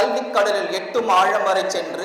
கல்விக் கடலில் எட்டும் ஆழம் வரை சென்று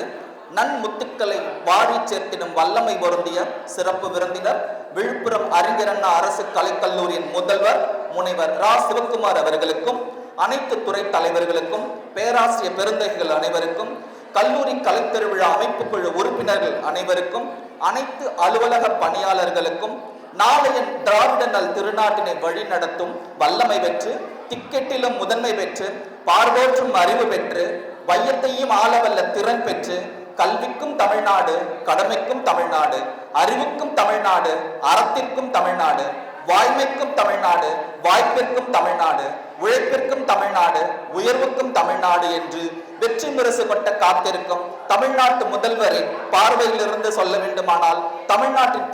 நன்முத்துக்களை வாழி சேர்த்திடும் வல்லமை பொருந்திய சிறப்பு விருந்தினர் விழுப்புரம் அறிஞர் அண்ணா அரசு கலைக்கல்லூரியின் முதல்வர் முனைவர் ரா சிவக்குமார் அவர்களுக்கும், அனைத்து துறை தலைவர்களுக்கும், பேராசிரியர் பெருந்தகைகள் அனைவருக்கும், கல்லூரி கலைத்திருவிழா அமைப்பு குழு உறுப்பினர்கள் அனைவருக்கும், அனைத்து அலுவலக பணியாளர்களுக்கும், நாளைய திராவிட நல் திருநாட்டினை வழி நடத்தும் வல்லமை பெற்று, திக்கெட்டிலும் முதன்மை பெற்று, பார்வோற்றும் அறிவு பெற்று, வையத்தையும் ஆளவல்ல திறன் பெற்று, கல்விக்கும் தமிழ்நாடு, கடமைக்கும் தமிழ்நாடு, அறிவுக்கும் தமிழ்நாடு, அறத்திற்கும் தமிழ்நாடு, வாய்மைக்கும் தமிழ்நாடு, வாய்ப்பிற்கும் தமிழ்நாடு, உழைப்பிற்கும் தமிழ்நாடு, உயர்வுக்கும் தமிழ்நாடு என்று வெற்றி முரசு கொட்ட காத்திருக்கும் தமிழ்நாட்டு முதல்வரின் பார்வையிலிருந்து சொல்ல வேண்டுமானால், தமிழ்நாட்டின்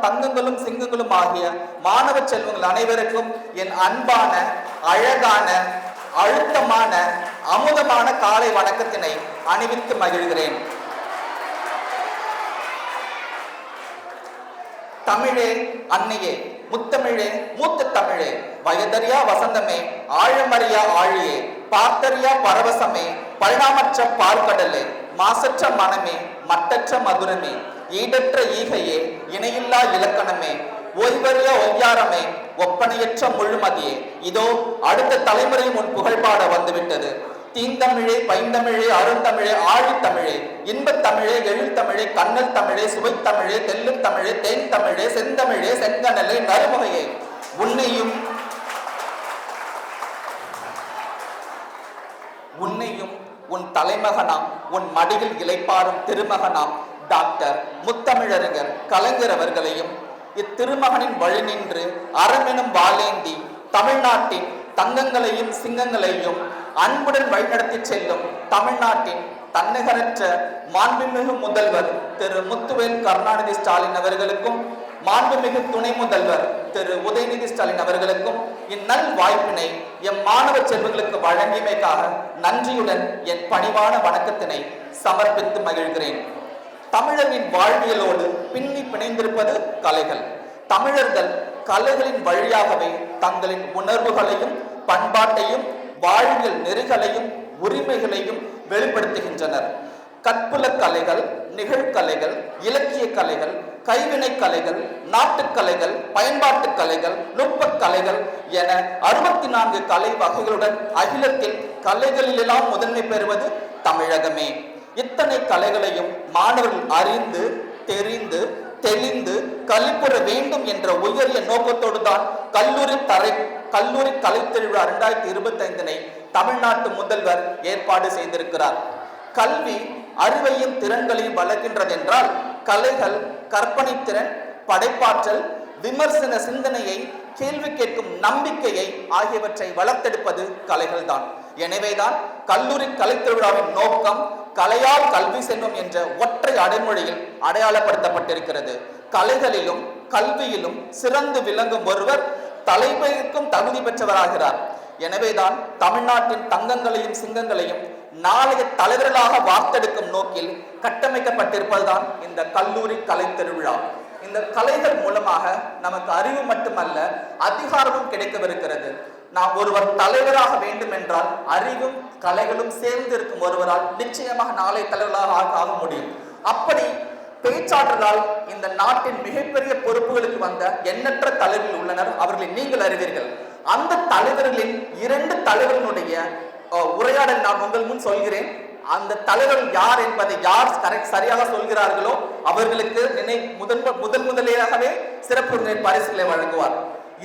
தங்கங்களும் சிங்கங்களும் ஆகிய மாணவ செல்வங்கள் அனைவருக்கும் என் அன்பான, அழகான, அழுத்தமான, அமுதமான காலை வணக்கத்தினை அணிவித்து மகிழ்கிறேன். தமிழே அன்னையே, முத்தமிழே மூத்த தமிழே, வயதறியா வசந்தமே, ஆழமறியா ஆழியே, பார்த்தறியா பரவசமே, பழனாமற்ற பால்கடலே, மாசற்ற மனமே, மட்டற்ற மதுரமே, ஈடற்ற ஈகையே, இணையில்லா இலக்கணமே, ஓய்வறிய ஒய்யாரமே, ஒப்பனையற்ற முழுமதியே, இதோ அடுத்த தலைமுறையும் உன் புகழ்பாட வந்துவிட்டது. தீந்தமிழே, பைந்தமிழே, அருந்தமிழே, ஆழித்தமிழே, இன்பத்தமிழே, எழுத்தமிழே, கண்ணல் தமிழே, சுவைத்தமிழே, தெல்லுத்தமிழே, தேன் தமிழே, செந்தமிழே, செங்கனலே, நறுமுகையே, உன்னையும் உன் தலைமகனாம், உன் மடியில் இளைப்பாறும் திருமகனாம் டாக்டர் முத்தமிழறிஞர் கலைஞர் அவர்களையும், இத்திருமகனின் வழி நின்று அறமெனும் வாளேந்தி தமிழ்நாட்டின் தங்கங்களையும் சிங்கங்களையும் அன்புடன் வழிநடத்தி செல்லும் தமிழ்நாட்டின் தன்னிகரற்ற மாண்புமிகு முதல்வர் திரு முத்துவேல் கருணாநிதி ஸ்டாலின் அவர்களுக்கும், மாண்புமிகு துணை முதல்வர் திரு உதயநிதி ஸ்டாலின் அவர்களுக்கும் இந்நல் வாய்ப்பினை எம் மாணவ செல்வங்களுக்கு வழங்கியமைக்காக நன்றியுடன் என் பணிவான வணக்கத்தினை சமர்ப்பித்து மகிழ்கிறேன். தமிழரின் வாழ்வியலோடு பின்னி பிணைந்திருப்பது கலைகள். தமிழர்கள் கலைகளின் வழியாகவே தங்களின் உணர்வுகளையும் பண்பாட்டையும் வாழ்வியல் நெறிகளையும் உரிமைகளையும் வெளிப்படுத்துகின்றனர். கற்புல கலைகள், நிகழ்கலைகள், இலக்கிய கலைகள், கைவினை கலைகள், நாட்டுக்கலைகள், பயன்பாட்டு கலைகள், நுட்பக் கலைகள் என 64 கலை வகைகளுடன் அகிலத்தில் கலைகளிலெல்லாம் முதன்மை பெறுவது தமிழகமே. இத்தனை கலைகளையும் மாணவர்கள் அறிந்து, தெரிந்து, தெளிந்து கல்விப்புற வேண்டும் என்ற உயரிய நோக்கத்தோடு தான் கல்லூரி கலைத்திருவிழா 2025 தமிழ்நாட்டு முதல்வர் ஏற்பாடு செய்திருக்கிறார். கல்வி அறிவையும் திறன்களையும் வளர்க்கின்றது என்றால், கலைகள் கற்பனை திறன், படைப்பாற்றல், விமர்சன சிந்தனையை, கேள்வி கேட்கும் நம்பிக்கையை ஆகியவற்றை வளர்த்தெடுப்பது கலைகள் தான். எனவேதான் கல்லூரி கலைத்திருவிழாவின் நோக்கம் கலையால் கல்வி செல்வம் என்ற ஒற்றை அடைமொழியில் அடையாளப்படுத்தப்பட்டிருக்கிறது. கலைகளிலும் கல்வியிலும் சிறந்து விளங்கும் ஒருவர் தலைமைக்கும் தகுதி பெற்றவராகிறார். எனவேதான் தமிழ்நாட்டின் தங்கங்களையும் சிங்கங்களையும் நாளைய தலைவர்களாக வார்த்தெடுக்கும் நோக்கில் கட்டமைக்கப்பட்டிருப்பதுதான் இந்த கல்லூரி கலை திருவிழா. இந்த கலைகள் மூலமாக நமக்கு அறிவு மட்டுமல்ல, அதிகாரமும் கிடைக்கவிருக்கிறது. நாம் ஒருவர் தலைவராக வேண்டும் என்றால் அறிவும் கலைகளும் சேர்ந்து இருக்கும் ஒருவரால் நிச்சயமாக நாளை தலைவர்களாக ஆக முடியும். அப்படி பேச்சாற்றலால் இந்த நாட்டின் மிகப்பெரிய பொறுப்புகளுக்கு வந்த எண்ணற்ற தலைவர்கள் உள்ளனர். அவர்களை நீங்கள் அறிவீர்கள். அந்த தலைவர்களின் 2 தலைவர்களுடைய உரையாடல் நான் உங்கள் முன் சொல்கிறேன். அந்த தலைவர்கள் யார் என்பதை யார் சரியாக சொல்கிறார்களோ அவர்களுக்கு முதலியாகவே சிறப்பு பரிசுகளை வழங்குவார்.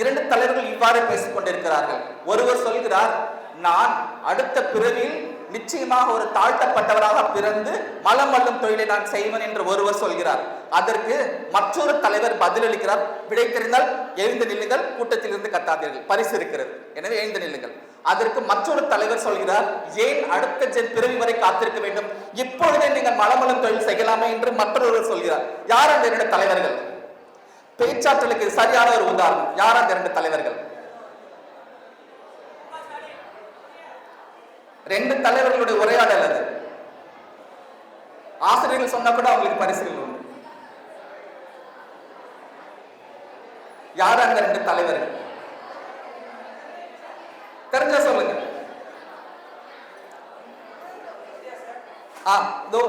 2 தலைவர்கள் இவ்வாறு பேசிக் கொண்டிருக்கிறார்கள். ஒருவர் சொல்கிறார், நான் அடுத்த பிறவியில் நிச்சயமாக ஒரு தாழ்த்தப்பட்டவராக பிறந்து மலம் அள்ளும் தொழிலை நான் செய்வேன் என்று ஒருவர் சொல்கிறார். அதற்கு மற்றொரு தலைவர் பதிலளிக்கிறார், விடை தெரிந்தால் எழுந்து நில்லுங்கள், கூட்டத்தில் இருந்து கத்தாதீர்கள், பரிசு இருக்கிறது, எனவே எழுந்து நில்லுங்கள். அதற்கு மற்றொரு தலைவர் சொல்கிறார், ஏன் அடுத்த பிறவி வரை காத்திருக்க வேண்டும், இப்பொழுதே நீங்கள் மலமலம் தொழில் செய்யலாமே என்று மற்றொருவர் சொல்கிறார். யார் அந்த 2 தலைவர்கள்? பேச்சாற்றலுக்கு சரியான ஒரு உதாரணம். யார் அந்த 2 தலைவர்கள்? 2 தலைவர்களுடைய உரையாடல் அது. ஆசிரியர்கள் சொன்னா கூட அவங்களுக்கு பரிசுகள் உண்டு. யார் அந்த 2 தலைவர்கள்? தெரிஞ்ச சொல்லுங்க. இதோ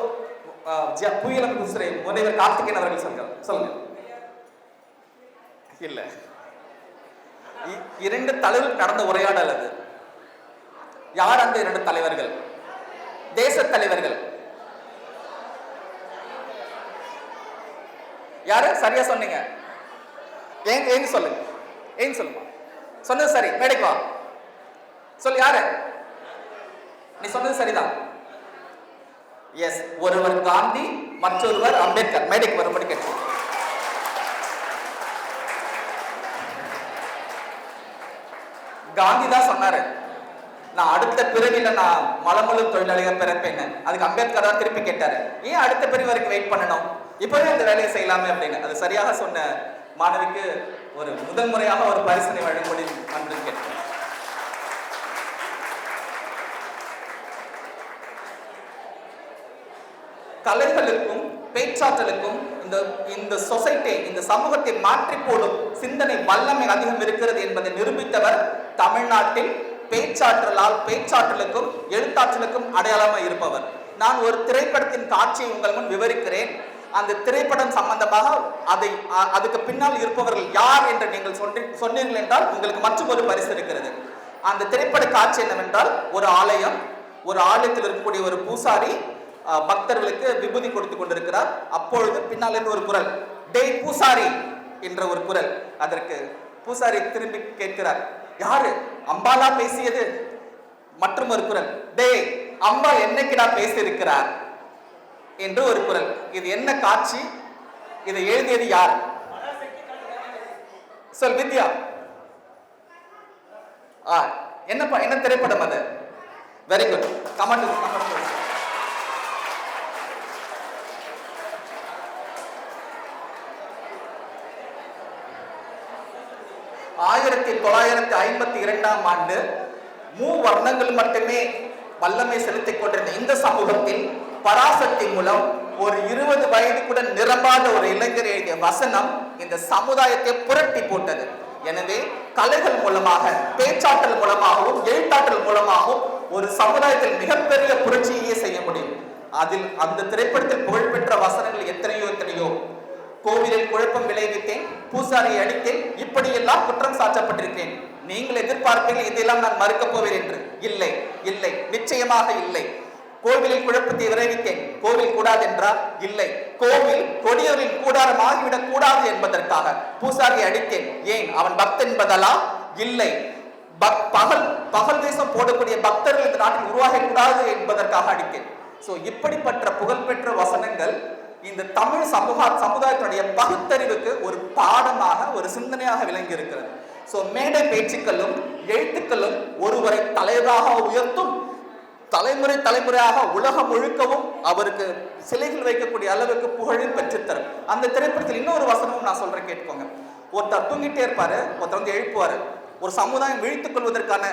புயலம் குசுரை முனைவர் கார்த்திகேயன் அவர்கள் சொல்லுங்க. இல்ல, இரண்டு தலைவர்கள் நடந்த உரையாடல் அது. யார் அந்த இரண்டு தலைவர்கள்? தேச தலைவர்கள் யாரு? சரியா சொன்னீங்க. ஏங்க சொல்லுங்க, ஏங்க சொல்லுமா. சொன்னது சரி, மேடைக்கு வா. சொல்லு, யாரு? நீ சொன்னது சரிதான். எஸ், ஒருவர் காந்தி, மற்றொருவர் அம்பேத்கர். மேடைக்கு வரும்படி கேட்டு. காந்தி தான் சொன்னாரு, நான் அடுத்த பிறவில நான் மலமுழு தொழிலாளியாக பிறப்பேன்னு. அதுக்கு அம்பேத்கர் தான் திருப்பி கேட்டாரு, ஏன் அடுத்த பிறவி வரைக்கும் வெயிட் பண்ணணும், இப்பவே அந்த வேலையை செய்யலாமே அப்படின்னு. அது சரியாக சொன்ன மாணவிக்கு ஒரு முதல் முறையாக ஒரு பரிசனை வழங்கும்படி அன்று கேட்டேன். கலைகளுக்கும் பேச்சாற்றலுக்கும் இந்த சொசைட்டி, இந்த சமூகத்தை மாற்றி போடும் சிந்தனை வல்லமை அதிகம் இருக்கிறது என்பதை நிரூபித்தவர் தமிழ்நாட்டில் பேச்சாற்றலுக்கும் எழுத்தாற்றலுக்கும் அடையாளமாக இருப்பவர். நான் ஒரு திரைப்படத்தின் காட்சியை உங்கள் முன் விவரிக்கிறேன். அந்த திரைப்படம் சம்பந்தமாக அதுக்கு பின்னால் இருப்பவர்கள் யார் என்று நீங்கள் சொன்னீர்கள் என்றால் உங்களுக்கு மற்றும் ஒரு பரிசு இருக்கிறது. அந்த திரைப்பட காட்சி என்னவென்றால், ஒரு ஆலயத்தில் இருக்கக்கூடிய ஒரு பூசாரி பக்தர்களுக்கு விபூதி கொடுத்து கொண்டிருக்கிறார். அப்பொழுது பின்னால் இருந்து ஒரு குரல், டேய் பூசாரி என்ற ஒரு குரல். அதற்கு பூசாரி திரும்பி கேட்கிறார், யாரு? அம்பாலா பேசியது? மற்றும் ஒரு குரல், டேய் அம்பா என்னைக்குடா பேசியிருக்கிறார் என்று ஒரு குரல். இது என்ன காட்சி? இதை எழுதியது யார்? சொல் வித்யா. என்ன திரைப்படம் அது? Very good. கமெண்ட் 1952ஆம் ஆண்டு மூவர்ணங்கள் மட்டுமே வல்லமை செலுத்திக் கொண்டிருந்த இந்த சமூகத்தில் பராசக்தி மூலம் ஒரு 20 வயது கூட நிரம்பாத ஒரு இளைஞர் எழுதிய வசனம் இந்த சமுதாயத்தை புரட்டி போட்டது. எனவே கலைகள் மூலமாக, பேச்சாற்றல் மூலமாகவும், எழுத்தாற்றல் மூலமாகவும் ஒரு சமுதாயத்தில் மிகப்பெரிய புரட்சியே செய்ய முடியும். அதில் அந்த திரைப்படத்தில் புகழ்பெற்ற வசனங்கள் எத்தனையோ. கோவிலில் குழப்பம் விளைவித்தேன், பூசாரியை அடித்தேன், இப்படியெல்லாம் குற்றம் சாட்டப்பட்டிருக்கிறேன். நீங்கள் எதிர்பார்ப்பீர்கள் இதெல்லாம் நான் மறுக்கப் போவேன் என்று. இல்லை, நிச்சயமாக இல்லை. கோவிலில் குழப்பத்தை விளைவித்தேன், கோவில் கூடாது என்றால் இல்லை. கோவில் கொடியவரின் கூடாரம் ஆகிவிடக் கூடாது என்பதற்காக பூசாரியை அடித்தேன். ஏன்? அவன் பக்தன் என்பதலா? இல்லை. பகல் தேசம் போடக்கூடிய பக்தர்கள் இந்த நாட்டில் உருவாகக்கூடாது என்பதற்காக அடித்தேன். சோ இப்படிப்பட்ட புகழ்பெற்ற வசனங்கள் இந்த தமிழ் சமுதாயத்தினுடைய பகுத்தறிவுக்கு ஒரு பாடமாக, ஒரு சிந்தனையாக விளங்கி இருக்கிறது. சோ மேடை பேச்சுக்களும் எழுத்துக்களும் ஒருவரை தலைவராக உயர்த்தும், தலைமுறையாக உலகம் முழுக்கவும் அவருக்கு சிலைகள் வைக்கக்கூடிய அளவுக்கு புகழில் பெற்றுத்தரும். அந்த திரைப்படத்தில் இன்னொரு வசனமும் நான் சொல்றேன், கேட்போங்க. ஒருத்தர் தூங்கிட்டே இருப்பாரு, ஒருத்தர் வந்து எழுப்புவாரு. ஒரு சமுதாயம் விழித்துக் கொள்வதற்கான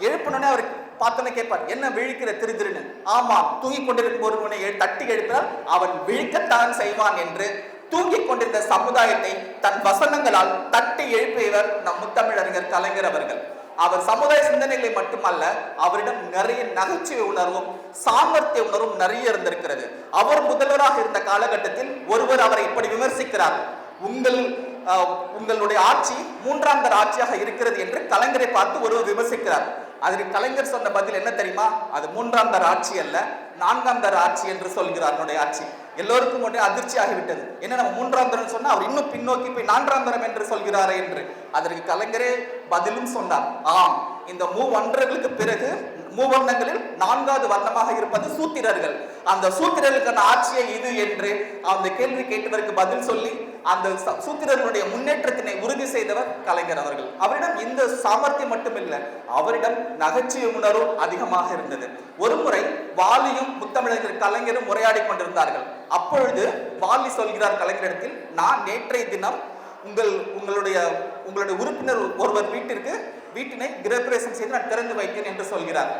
எழுப்பினோடனே அவர் பார்த்தோன்னே கேட்பார், என்ன விழிக்கிற திருன்னு. ஆமா, தூங்கிக் கொண்டிருக்கும் ஒருவனை தட்டி எழுப்பினால் அவன் விழிக்கத்தான் செய்வான் என்று தூங்கிக் கொண்டிருந்த சமுதாயத்தை தன் வசனங்களால் தட்டி எழுப்பியவர் நம் முத்தமிழறிஞர் கலைஞர் அவர்கள். அவர் சமுதாய சிந்தனைகளை மட்டுமல்ல, அவரிடம் நிறைய நகைச்சுவை உணர்வும் சாமர்த்திய உணர்வும் நிறைய இருந்திருக்கிறது. அவர் முதல்வராக இருந்த காலகட்டத்தில் ஒருவர் அவரை இப்படி விமர்சிக்கிறார், உங்களுடைய ஆட்சி மூன்றாம் தர ஆட்சியாக இருக்கிறது என்று கலைஞரை பார்த்து ஒருவர் விமர்சிக்கிறார். அதற்கு கலைஞர் சொன்ன பதில் என்ன தெரியுமா? அது மூன்றாம் தர ஆட்சி அல்ல, நான்காம் தர ஆட்சி என்று சொல்கிறார். என்னுடைய ஆட்சி எல்லோருக்கும் ஒன்றே அதிர்ச்சி ஆகிவிட்டது. என்ன, நம்ம மூன்றாம் தரம் சொன்னா அவர் இன்னும் பின்னோக்கி போய் நான்காம் தரம் என்று சொல்கிறாரே என்று. அதற்கு கலைஞரே பதிலும் சொன்னார், ஆம், இந்த மூவன்றர்களுக்கு பிறகு மூவர்ணங்களில் நான்காவது வர்ணமாக இருப்பது சூத்திரர்கள். அந்த சூத்திரர்களுக்கான ஆட்சியை இது என்று அந்த கேள்வி கேட்டவருக்கு பதில் சொல்லி அந்த சூத்திரர்களுடைய முன்னேற்றத்தினை உறுதி செய்தவர் கலைஞர் அவர்கள். அவரிடம் இந்த சாமர்த்தியம் மட்டுமில்லை, அவரிடம் நகைச்சுவை உணர்வும் அதிகமாக இருந்தது. ஒரு முறை வாலியும் முத்தமிழறிஞர் கலைஞரும் உரையாடி கொண்டிருந்தார்கள். அப்பொழுது வாலி சொல்கிறார் கலைஞரிடத்தில், நான் நேற்றைய தினம் உங்களுடைய உறுப்பினர் ஒருவர் வீட்டினை கிரகப்பிரவேசம் செய்து நான் திறந்து வைத்தேன் என்று சொல்கிறார்.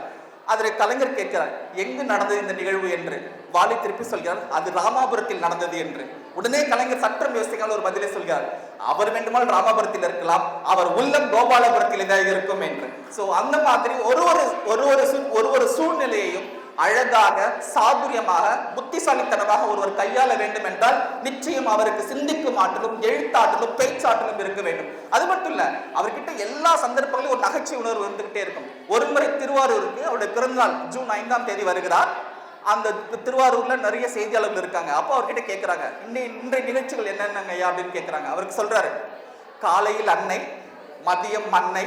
அதற்கு கலைஞர் கேட்கிறார், எங்கு நடந்தது இந்த நிகழ்வு என்று. வாலி திருப்பி சொல்கிறார், அது ராமாபுரத்தில் நடந்தது என்று. உடனே கலைஞர் சற்றம் யோசிக்காமல் ஒரு பதிலை சொல்கிறார், அவர் வேண்டுமானால் ராமாபுரத்தில் இருக்கலாம், அவர் உள்ளம் கோபாலபுரத்தில் ஏதாவது இருக்கும் என்று. சோ அந்த மாதிரி ஒரு ஒரு சூழ்நிலையையும் அழகாக, சாதுரியமாக, புத்திசாலித்தனமாக ஒருவர் கையாள வேண்டும் என்றால் நிச்சயம் அவருக்கு சிந்திக்கும் ஆற்றலும், எழுத்தாற்றலும், பேச்சாற்றலும் இருக்க வேண்டும். அது மட்டும் இல்ல, அவர்கிட்ட எல்லா சந்தர்ப்பங்களிலும் ஒரு நகைச்சுவை உணர்வு வந்துகிட்டே இருக்கும். ஒருமுறை திருவாரூருக்கு அவருடைய பிறந்தநாள் ஜூன் 5ஆம் தேதி வருகிறார். அந்த திருவாரூர்ல நிறைய செய்தியாளர்கள் இருக்காங்க. அப்போ அவர்கிட்ட கேட்கிறாங்க, இன்றைய நிகழ்ச்சிகள் என்னென்னங்க ஐயா அப்படின்னு கேட்கிறாங்க. அவருக்கு சொல்றாரு, காலையில் அன்னை, மதியம் மன்னை,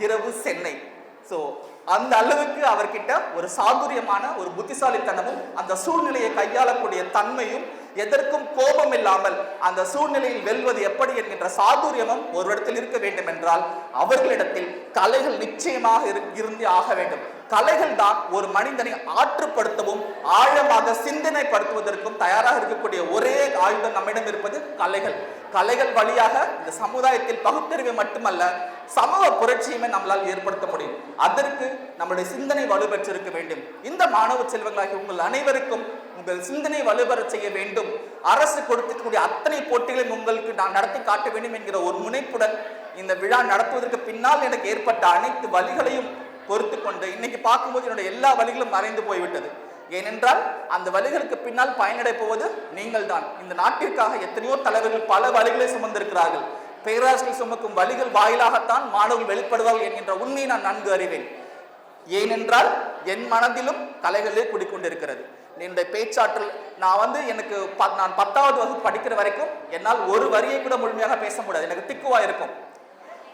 இரவு சென்னை. ஸோ அந்த அளவுக்கு அவர்கிட்ட ஒரு சாதுரியமான ஒரு புத்திசாலித்தனமும், அந்த சூழ்நிலையை கையாளக்கூடிய தன்மையும், எதற்கும் கோபம் இல்லாமல் அந்த சூழ்நிலையில் வெல்வது எப்படி என்கின்ற சாதுரியமும் ஒரு இடத்தில் இருக்க வேண்டும் என்றால் அவர்களிடத்தில் கலைகள் நிச்சயமாக இருந்தே ஆக வேண்டும். கலைகள் தான் ஒரு மனிதனை ஆற்றுப்படுத்தவும் ஆழமாக சிந்தனைப்படுத்துவதற்கும் தயாராக இருக்கக்கூடிய ஒரே ஆயுதம் நம்மிடம் இருப்பது கலைகள். கலைகள் வழியாக இந்த சமுதாயத்தில் பகுத்தறிவை மட்டுமல்ல, சமூக புரட்சியுமே நம்மளால் ஏற்படுத்த முடியும். அதற்கு நம்முடைய சிந்தனை வலுப்பெற்றிருக்க வேண்டும். இந்த மாணவ செல்வங்களாகி உங்கள் அனைவருக்கும் உங்கள் சிந்தனை வலுப்பெற செய்ய வேண்டும். அரசு கொடுக்கக்கூடிய அத்தனை போட்டிகளையும் உங்களுக்கு நான் நடத்தி காட்ட வேண்டும் என்கிற ஒரு முனைப்புடன் இந்த விழா நடத்துவதற்கு பின்னால் எனக்கு ஏற்பட்ட அனைத்து வழிகளையும் பொறுத்து கொண்டு இன்னைக்கு பார்க்கும்போது என்னுடைய எல்லா வழிகளும் மறைந்து போய்விட்டது. ஏனென்றால் அந்த வழிகளுக்கு பின்னால் பயனடை போவது நீங்கள் தான். இந்த நாட்டிற்காக எத்தனையோ தலைவர்கள் பல வழிகளை சுமந்திருக்கிறார்கள். பேராசிரியர் சுமக்கும் வழிகள் வாயிலாகத்தான் மாணவர்கள் வெளிப்படுவார்கள் என்கின்ற உண்மையை நான் நன்கு அறிவேன். ஏனென்றால் என் மனதிலும் கலைகளே குடிக்கொண்டிருக்கிறது. என்னுடைய பேச்சாற்றல் நான் நான் 10வது வகுப்பு படிக்கிற வரைக்கும் என்னால் ஒரு வரியை கூட முழுமையாக பேச முடியாது. எனக்கு திக்குவாய் இருக்கும்.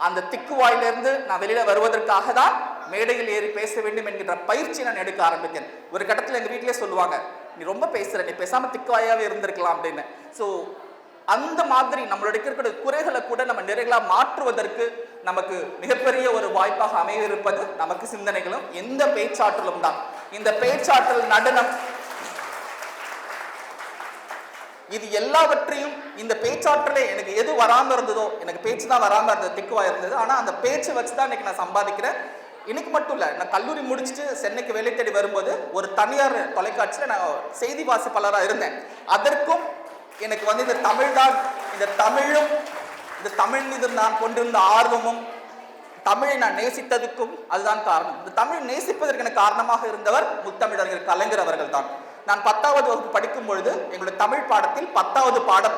அந்த திக்குவாயிலிருந்து நான் வெளியில வருவதற்காக தான் மேடையில் ஏறி பேச வேண்டும் என்கின்ற பயிற்சி நான் எடுக்க ஆரம்பித்தேன். ஒரு கட்டத்தில் எங்க வீட்டிலே சொல்லுவாங்க, நீ ரொம்ப பேசுற, நீ பேசாம திக்குவாயாவே இருந்திருக்கலாம் அப்படின்னு. ஸோ அந்த மாதிரி நம்மளுடைய இருக்கிற குறைகளை கூட நம்ம நிறைகளா மாற்றுவதற்கு நமக்கு மிகப்பெரிய ஒரு வாய்ப்பாக அமையிருப்பது நமக்கு சிந்தனைகளும் எந்த பேச்சாற்றலும் தான். இந்த பேச்சாற்றல், நடனம், இது எல்லாவற்றையும் இந்த பேச்சாற்றலே எனக்கு எது வராம இருந்ததோ, எனக்கு பேச்சு தான் வராம இருந்தது, திக்குவா இருந்தது. ஆனா அந்த பேச்சு வச்சுதான் இன்னைக்கு நான் சம்பாதிக்கிறேன். இன்னைக்கு மட்டும் இல்ல, நான் கல்லூரி முடிச்சுட்டு சென்னைக்கு வேலை தேடி வரும்போது ஒரு தனியார் தொலைக்காட்சியில நான் செய்தி வாசிப்பாளராக இருந்தேன். அதற்கும் எனக்கு இந்த தமிழ் தான், இந்த தமிழும், இந்த தமிழ் மீது நான் கொண்டிருந்த ஆர்வமும், தமிழை நான் நேசித்ததுக்கும் அதுதான் காரணம். இந்த தமிழ் நேசிப்பதற்கு எனக்கு காரணமாக இருந்தவர் முத்தமிழறிஞர் கலைஞர் அவர்கள் தான். நான் 10வது வகுப்பு படிக்கும் பொழுது எங்களுடைய தமிழ் பாடத்தில் 10வது பாடம்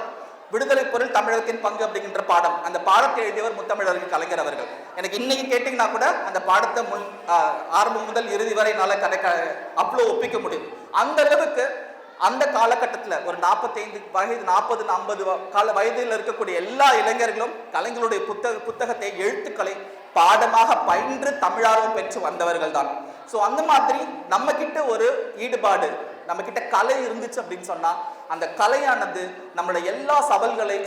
விடுதலை பொருள் தமிழகத்தின் பங்கு அப்படிங்கிற பாடம், அந்த பாடத்தை எழுதியவர் முத்தமிழறிஞர் கலைஞர் அவர்கள். எனக்கு இன்னைக்கு கேட்டீங்கன்னா கூட அந்த பாடத்தை ஆரம்பம் முதல் இறுதி வரை அவ்வளோ ஒப்பிக்க முடியும். அந்த அளவுக்கு அந்த காலகட்டத்தில் ஒரு 45 வயது 40 50 வயதில் இருக்கக்கூடிய எல்லா இளைஞர்களும் கலைஞருடைய புத்தகத்தை, எழுத்துக்களை பாடமாக பயின்று தமிழார்வம் பெற்று வந்தவர்கள் தான். ஸோ அந்த மாதிரி நம்ம கிட்ட ஒரு ஈடுபாடு, நம்ம கிட்ட கலை இருந்துச்சு அப்படின்னு சொன்னா அந்த கலையானது நம்மளுடைய எல்லா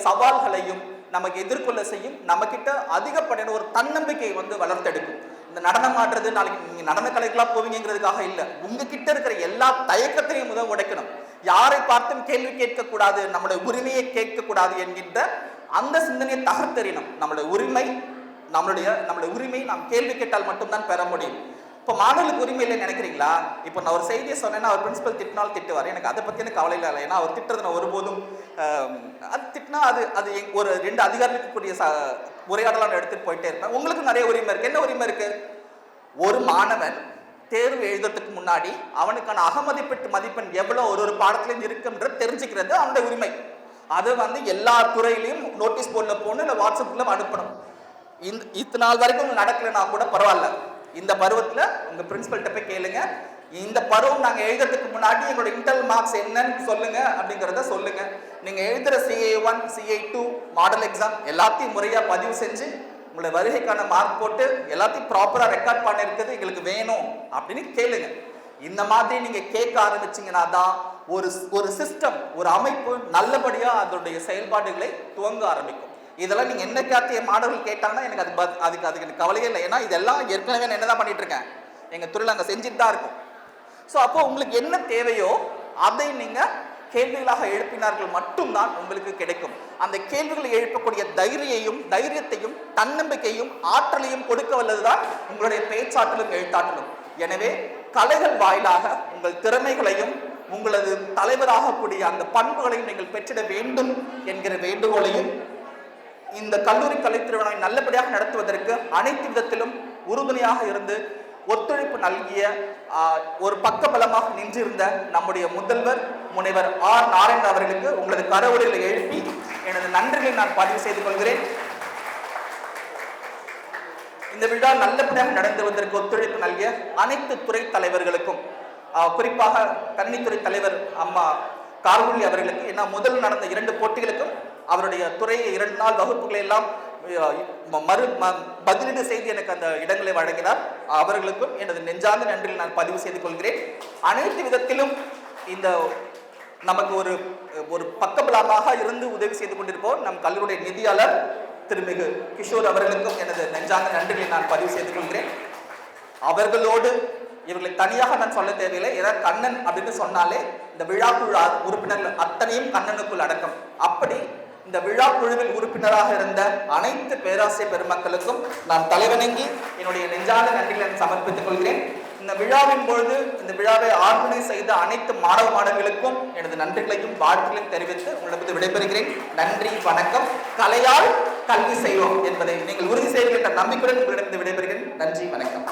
சவால்களையும் நமக்கு எதிர்கொள்ள செய்யும். நம்ம கிட்ட அதிகப்படியான ஒரு தன்னம்பிக்கையை வளர்த்தெடுக்கும். இந்த நடனம் ஆடுறது, நாளைக்கு நீங்க நடன கலைக்கெல்லாம் போவீங்கிறதுக்காக இல்லை, உங்ககிட்ட இருக்கிற எல்லா தயக்கத்தையும் உடைக்கணும். யாரை பார்த்தும் கேள்வி கேட்கக்கூடாது, நம்மளுடைய உரிமையை கேட்கக்கூடாது என்கின்ற அந்த சிந்தனையை தகர்த்தெறியணும். நம்மளுடைய உரிமை நாம் கேள்வி கேட்டால் மட்டும்தான் பெற முடியும். இப்போ மாணவர்களுக்கு உரிமை இல்லைன்னு நினைக்கிறீங்களா? இப்போ நான் ஒரு செய்தியை சொன்னேன்னா அவர் பிரின்சிபல் திட்டினாலும் திட்டுவார், எனக்கு அதை பற்றி எனக்கு கவலை இல்லை. ஏன்னா அவர் திட்டுறது நான் ஒருபோதும் அது திட்டினா அது ஒரு 2 அதிகாரிகளுக்கு கூடிய உரையாடலாம் எடுத்துட்டு போயிட்டே இருப்பேன். உங்களுக்கு நிறைய உரிமை இருக்கு. என்ன உரிமை இருக்கு? ஒரு மாணவன் தேர்வு எழுதுறதுக்கு முன்னாடி அவனுக்கான மதிப்பெண் எவ்வளவு ஒரு பாடத்திலையும் இருக்குன்றது தெரிஞ்சுக்கிறது அந்த உரிமை. அதை எல்லா துறையிலையும் நோட்டீஸ் போர்டில் போகணும், இல்லை வாட்ஸ்அப்ல அனுப்பணும். இத்தனை நாள் வரைக்கும் நடக்கலைன்னா கூட பரவாயில்ல, இந்த பருவத்தில் உங்க பிரின்சிபல்கிட்ட போய் கேளுங்க, இந்த பருவம் நாங்கள் எழுதுறதுக்கு முன்னாடி எங்களோட இன்டர்னல் மார்க்ஸ் என்னன்னு சொல்லுங்க அப்படிங்கிறத சொல்லுங்க. நீங்க எழுதுற CA1 CA2 மாடல் எக்ஸாம் எல்லாத்தையும் முறையா பதிவு செஞ்சு உங்களுடைய வருகைக்கான மார்க் போட்டு எல்லாத்தையும் ப்ராப்பரா ரெக்கார்ட் பண்ணிருக்கிறது எங்களுக்கு வேணும் அப்படின்னு கேளுங்க. இந்த மாதிரி நீங்க கேட்க ஆரம்பிச்சீங்கன்னா தான் ஒரு சிஸ்டம், ஒரு அமைப்பு நல்லபடியா அதனுடைய செயல்பாடுகளை துவங்க ஆரம்பிக்கும். இதெல்லாம் நீங்க என்ன காத்திய மாணவர்கள் கேட்டாங்கன்னா எனக்கு அதுக்கு எனக்கு கவலையே இல்லை. ஏன்னா இதெல்லாம் ஏற்கனவே நான் என்னதான் பண்ணிட்டு இருக்கேன், எங்க துறையில் அங்கே செஞ்சுட்டு தான் இருக்கும். ஸோ அப்போ உங்களுக்கு என்ன தேவையோ அதை நீங்க கேள்விகளாக எழுப்பினார்கள் மட்டும்தான் உங்களுக்கு கிடைக்கும். அந்த கேள்விகளை எழுப்பக்கூடிய தைரியத்தையும் தன்னம்பிக்கையும் ஆற்றலையும் கொடுக்க வல்லதுதான் உங்களுடைய பேச்சாற்றலும் எழுத்தாற்றலும். எனவே கலைகள் வாயிலாக உங்கள் திறமைகளையும் உங்களது தலைவராக கூடிய அந்த பண்புகளையும் நீங்கள் பெற்றிட வேண்டும் என்கிற வேண்டுகோளையும் இந்த கல்லூரி கலைத்திருவிழாவை நல்லபடியாக நடத்துவதற்கு அனைத்து விதத்திலும் உறுதுணையாக இருந்து ஒத்துழைப்பு நல்கிய ஒரு பக்கபலமாக நின்றிருந்த நம்முடைய முதல்வர் முனைவர் ஆர் நாராயணன் அவர்களுக்கு உங்களது கரவுரைகளை எழுப்பி எனது நன்றிகளை நான் பதிவு செய்து கொள்கிறேன். இந்த விழா நல்லபடியாக நடந்துவதற்கு ஒத்துழைப்பு நல்கிய அனைத்து துறை தலைவர்களுக்கும், குறிப்பாக கணினித்துறை தலைவர் அம்மா கார்குலி அவர்களுக்கு, ஏன்னா முதல் நடந்த 2 போட்டிகளுக்கும் அவருடைய துறை 2 நாள் வகுப்புகளை எல்லாம் பதிலீடு செய்து எனக்கு அந்த இடங்களை வழங்கினார். அவர்களுக்கும் எனது நெஞ்சார்ந்த நன்றிகளை நான் பதிவு செய்து கொள்கிறேன். அனைத்து விதத்திலும் இந்த நமக்கு ஒரு பக்கபலமாக இருந்து உதவி செய்து கொண்டிருப்போம் நம் கல்லூரிய நிதியாளர் திருமிகு கிஷோர் அவர்களுக்கும் எனது நெஞ்சார்ந்த நன்றிகளை நான் பதிவு செய்து கொள்கிறேன். அவர்களோடு இவர்களை தனியாக நான் சொல்ல தேவையில்லை. ஏன்னா கண்ணன் அப்படின்னு சொன்னாலே இந்த விழாக்குழு உறுப்பினர்கள் அத்தனையும் கண்ணனுக்குள் அடக்கம். அப்படி இந்த விழா குழுவில் உறுப்பினராக இருந்த அனைத்து பேராசிரியர் பெருமக்களுக்கும் நான் தலைவணங்கி என்னுடைய நெஞ்சார்ந்த நன்றிகளை சமர்ப்பித்துக் கொள்கிறேன். இந்த விழாவின் பொழுது இந்த விழாவை ஆர்கனைஸ் செய்த அனைத்து மாணவ மாணவிகளுக்கும் எனது நன்றிகளையும் வாழ்த்துக்களையும் தெரிவித்து உங்களிடம் விடைபெறுகிறேன். நன்றி, வணக்கம். கலையால் கல்வி செய்வோம் என்பதை நீங்கள் உறுதி செய்வீர்கள் என்ற நம்பிக்கையுடன் உங்களிடம் விடைபெறுகிறேன். நன்றி, வணக்கம்.